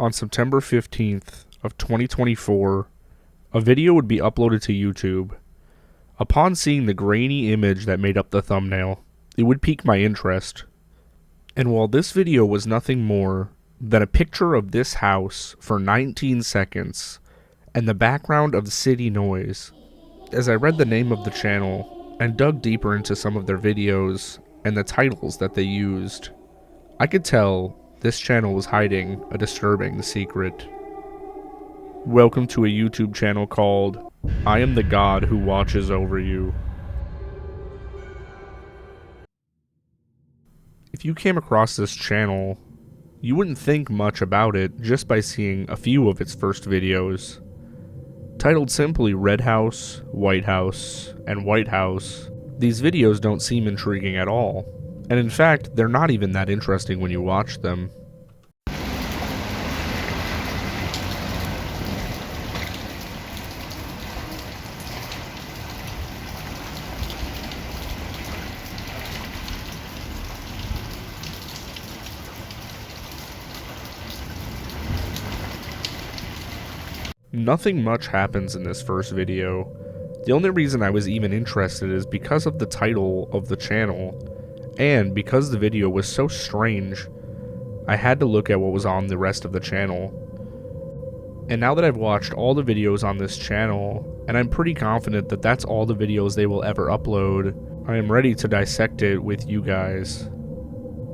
On September 15th of 2024, a video would be uploaded to YouTube. Upon seeing the grainy image that made up the thumbnail, it would pique my interest. And while this video was nothing more than a picture of this house for 19 seconds and the background of city noise, as I read the name of the channel and dug deeper into some of their videos and the titles that they used, I could tell this channel was hiding a disturbing secret. Welcome to a YouTube channel called I Am the God Who Watches Over You. If you came across this channel, you wouldn't think much about it just by seeing a few of its first videos. Titled simply Red House, White House, and White House, these videos don't seem intriguing at all, and in fact, they're not even that interesting when you watch them. Nothing much happens in this first video. The only reason I was even interested is because of the title of the channel, and because the video was so strange, I had to look at what was on the rest of the channel. And now that I've watched all the videos on this channel, and I'm pretty confident that that's all the videos they will ever upload, I am ready to dissect it with you guys.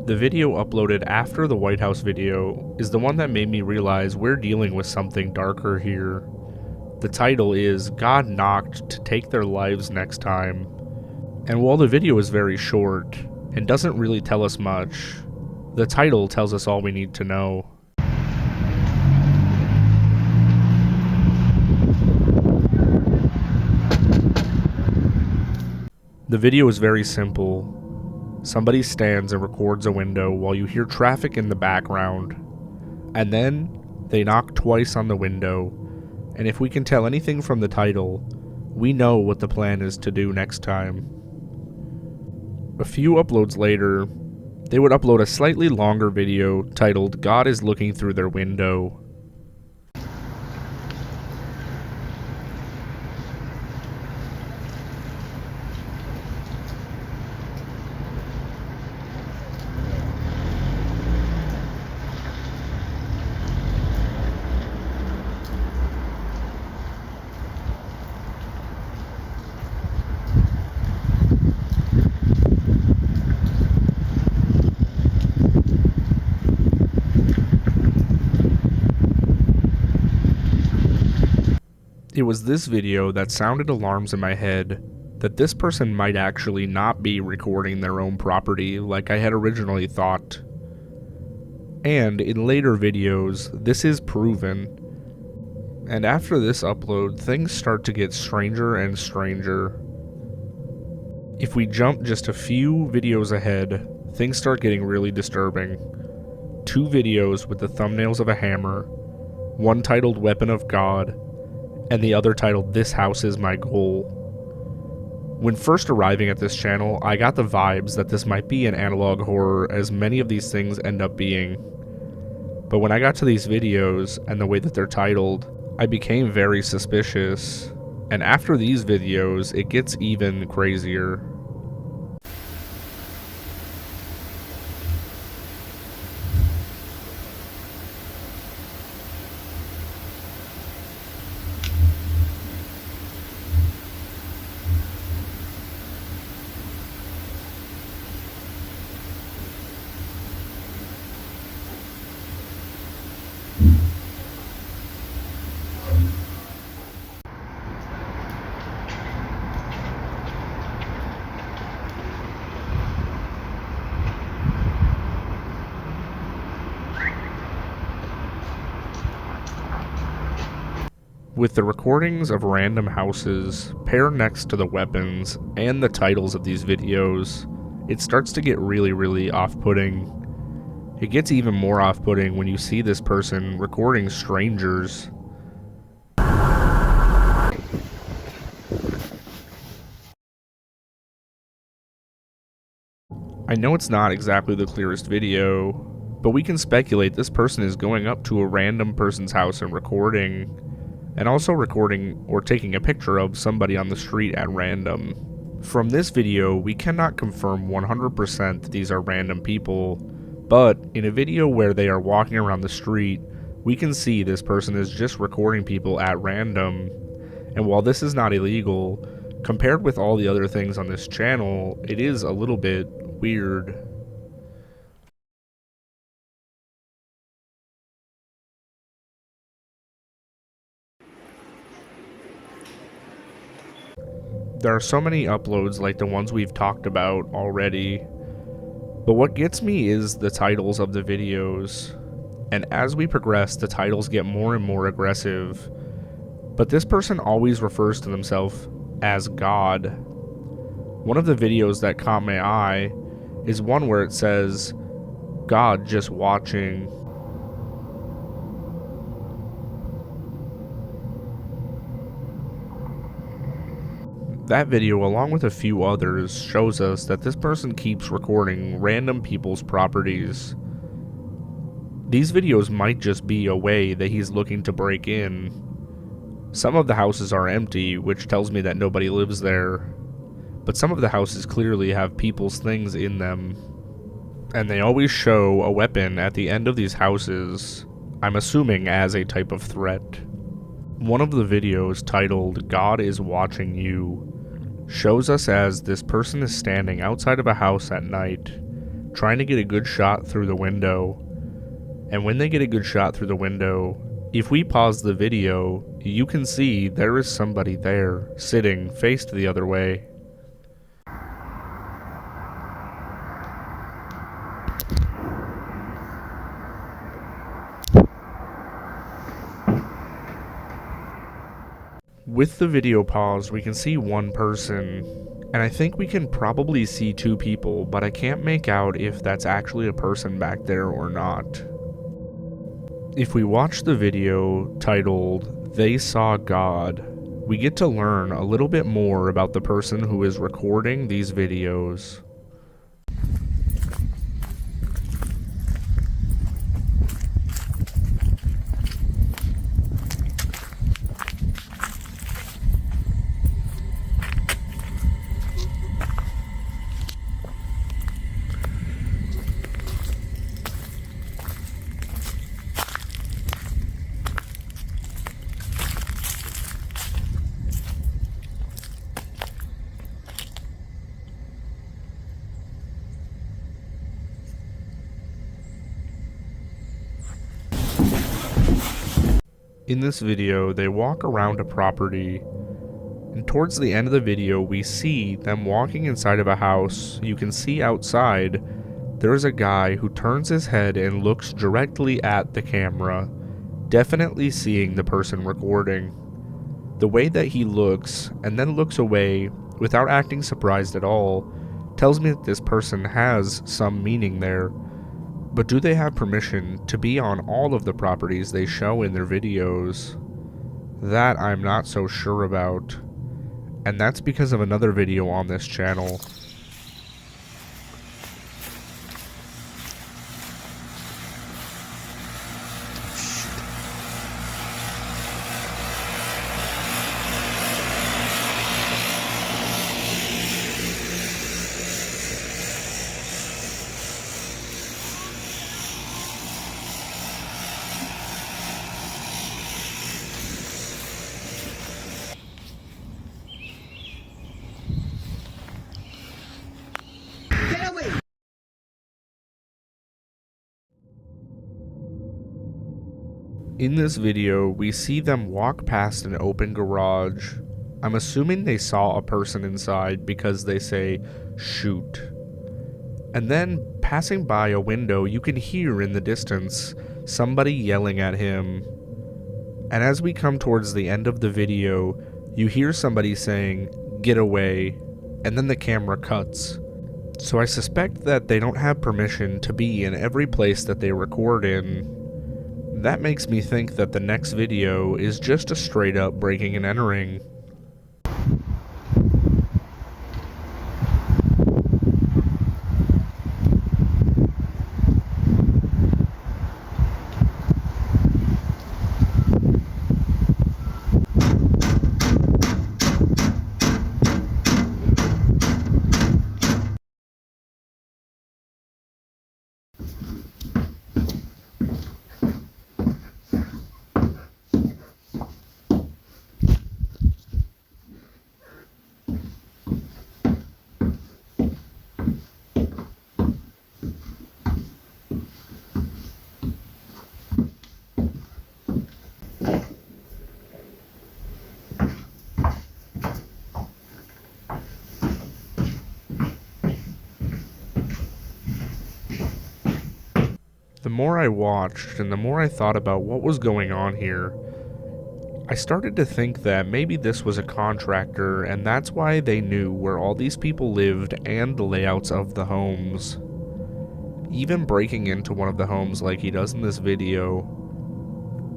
The video uploaded after the White House video is the one that made me realize we're dealing with something darker here. The title is God Knocked to Take Their Lives Next Time. And while the video is very short and doesn't really tell us much, the title tells us all we need to know. The video is very simple. Somebody stands and records a window while you hear traffic in the background, and then they knock twice on the window, and if we can tell anything from the title, we know what the plan is to do next time. A few uploads later, they would upload a slightly longer video titled God is Looking Through Their Window. It was this video that sounded alarms in my head that this person might actually not be recording their own property like I had originally thought. And in later videos, this is proven. And after this upload, things start to get stranger and stranger. If we jump just a few videos ahead, things start getting really disturbing. 2 videos with the thumbnails of a hammer, one titled Weapon of God, and the other titled This House Is My Goal. When first arriving at this channel, I got the vibes that this might be an analog horror, as many of these things end up being. But when I got to these videos and the way that they're titled, I became very suspicious. And after these videos, it gets even crazier. With the recordings of random houses paired next to the weapons and the titles of these videos, it starts to get really off-putting. It gets even more off-putting when you see this person recording strangers. I know it's not exactly the clearest video, But we can speculate this person is going up to a random person's house and recording, and also recording or taking a picture of somebody on the street at random. From this video, we cannot confirm 100% that these are random people, but in a video where they are walking around the street, we can see this person is just recording people at random. And while this is not illegal, compared with all the other things on this channel, it is a little bit weird. There are so many uploads like the ones we've talked about already, but what gets me is the titles of the videos, and as we progress, the titles get more and more aggressive, but this person always refers to themselves as God. One of the videos that caught my eye is one where it says, "God just watching." That video, along with a few others, shows us that this person keeps recording random people's properties. These videos might just be a way that he's looking to break in. Some of the houses are empty, which tells me that nobody lives there, but some of the houses clearly have people's things in them. And they always show a weapon at the end of these houses, I'm assuming as a type of threat. One of the videos, titled "God is Watching You," shows us as this person is standing outside of a house at night, trying to get a good shot through the window. And when they get a good shot through the window, if we pause the video, you can see there is somebody there, sitting, faced the other way. With the video paused, we can see one person, and I think we can probably see two people, but I can't make out if that's actually a person back there or not. If we watch the video titled "They Saw God," we get to learn a little bit more about the person who is recording these videos. In this video, they walk around a property, and towards the end of the video, we see them walking inside of a house. You can see outside, there is a guy who turns his head and looks directly at the camera, definitely seeing the person recording. The way that he looks, and then looks away, without acting surprised at all, tells me that this person has some meaning there. But do they have permission to be on all of the properties they show in their videos? That I'm not so sure about. And that's because of another video on this channel. In this video, we see them walk past an open garage. I'm assuming they saw a person inside because they say, "shoot." And then, passing by a window, you can hear in the distance somebody yelling at him. And as we come towards the end of the video, you hear somebody saying, "get away," and then the camera cuts. So I suspect that they don't have permission to be in every place that they record in. That makes me think that the next video is just a straight up breaking and entering. more I watched and the more I thought about what was going on here, I started to think that maybe this was a contractor and that's why they knew where all these people lived and the layouts of the homes. Even breaking into one of the homes like he does in this video.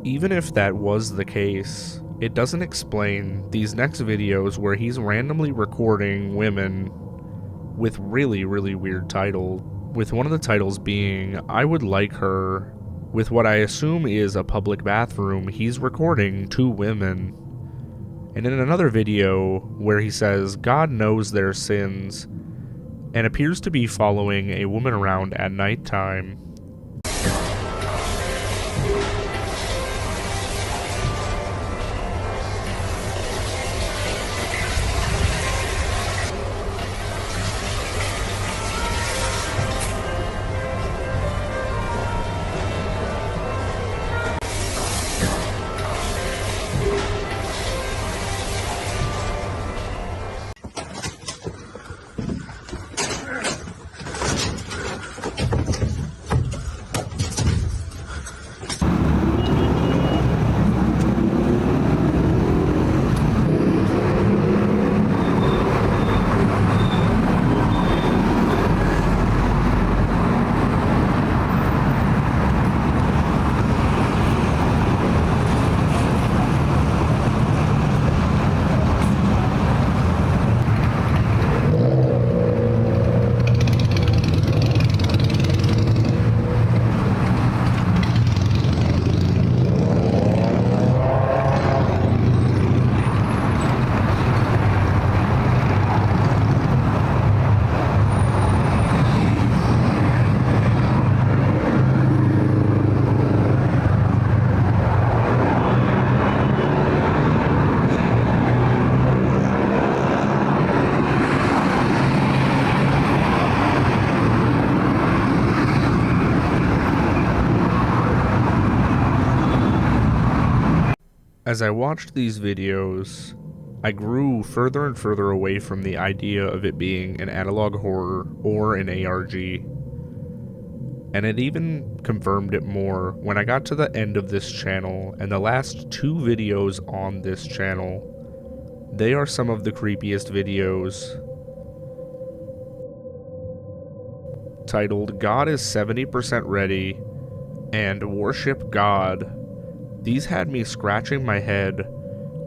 Even if that was the case, it doesn't explain these next videos where he's randomly recording women with really weird titles, with one of the titles being, "I would like her," with what I assume is a public bathroom. He's recording 2 women. And in another video where he says, "God knows their sins," and appears to be following a woman around at nighttime. As I watched these videos, I grew further and further away from the idea of it being an analog horror or an ARG. And it even confirmed it more when I got to the end of this channel and the last 2 videos on this channel. They are some of the creepiest videos. Titled "God is 70% Ready" and "Worship God." These had me scratching my head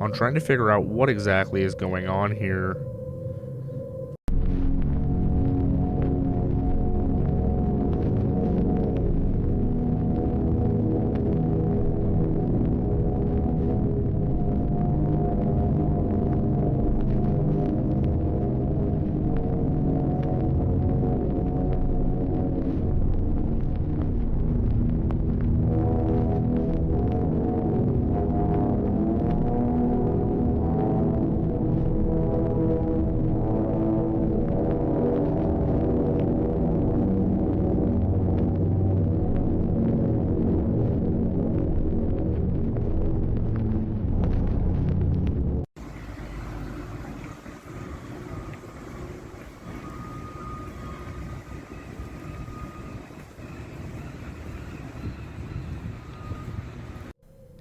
on trying to figure out what exactly is going on here.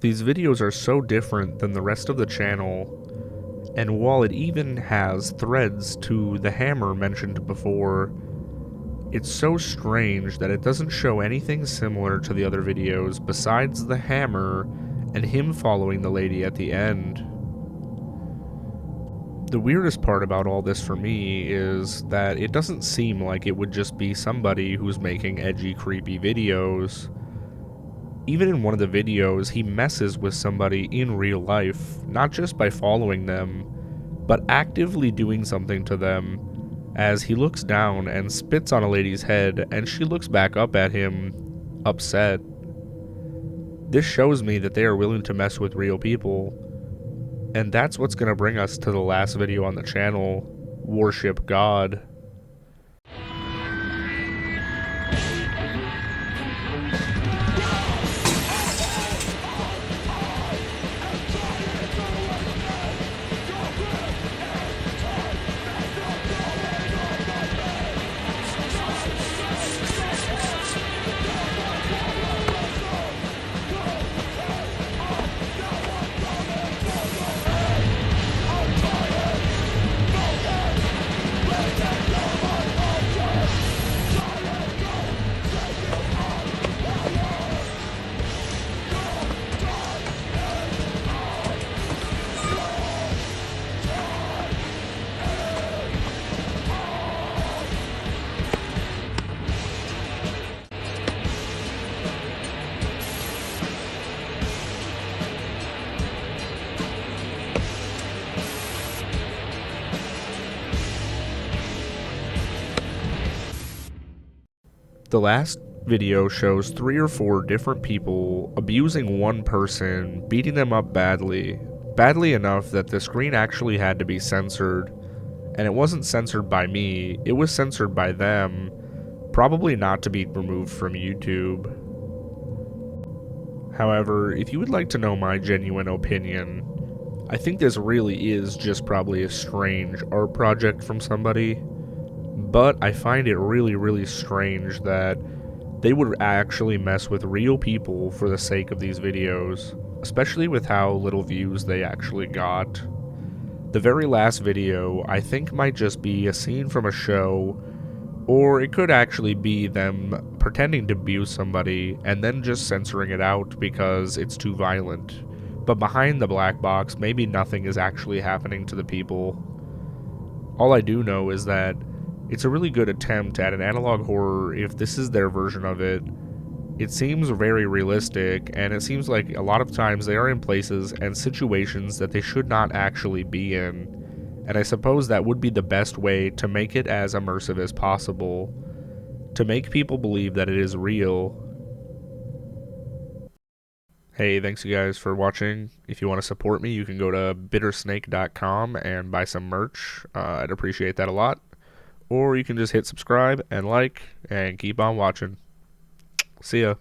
These videos are so different than the rest of the channel, and while it even has threads to the hammer mentioned before, it's so strange that it doesn't show anything similar to the other videos besides the hammer and him following the lady at the end. The weirdest part about all this for me is that it doesn't seem like it would just be somebody who's making edgy, creepy videos. Even in one of the videos, he messes with somebody in real life, not just by following them, but actively doing something to them, as he looks down and spits on a lady's head, and she looks back up at him, upset. This shows me that they are willing to mess with real people, and that's what's going to bring us to the last video on the channel, Worship God. The last video shows 3 or 4 different people abusing one person, beating them up badly enough that the screen actually had to be censored. And it wasn't censored by me, it was censored by them, probably not to be removed from YouTube. However, if you would like to know my genuine opinion, I think this really is just probably a strange art project from somebody, but I find it really strange that they would actually mess with real people for the sake of these videos, especially with how little views they actually got. The very last video, I think, might just be a scene from a show, or it could actually be them pretending to abuse somebody and then just censoring it out because it's too violent. But behind the black box, maybe nothing is actually happening to the people. All I do know is that it's a really good attempt at an analog horror if this is their version of it. It seems very realistic, and it seems like a lot of times they are in places and situations that they should not actually be in. And I suppose that would be the best way to make it as immersive as possible, to make people believe that it is real. Hey, thanks you guys for watching. If you want to support me, you can go to bittersnake.com and buy some merch. I'd appreciate that a lot. Or you can just hit subscribe and like and keep on watching. See ya.